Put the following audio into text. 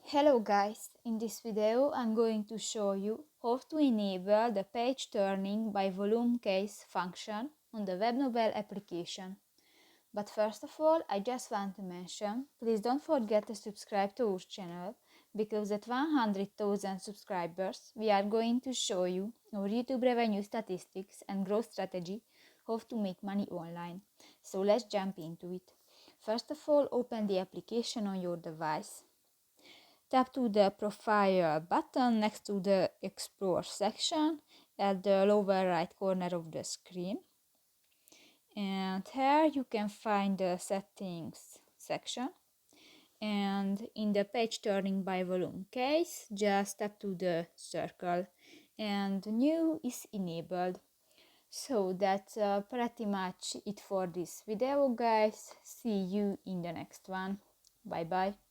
Hello guys, in this video I'm going to show you how to enable the page turning by volume case function on the Webnovel application. But first of all, I just want to mention, please don't forget to subscribe to our channel, because at 100,000 subscribers we are going to show you our YouTube revenue statistics and growth strategy, how to make money online. So let's jump into it. First of all, open the application on your device. Tap to the profile button next to the explore section at the lower right corner of the screen, and here you can find the settings section, and in the page turning by volume case just tap to the circle and new is enabled. So that's pretty much it for this video guys. See you in the next one. Bye bye.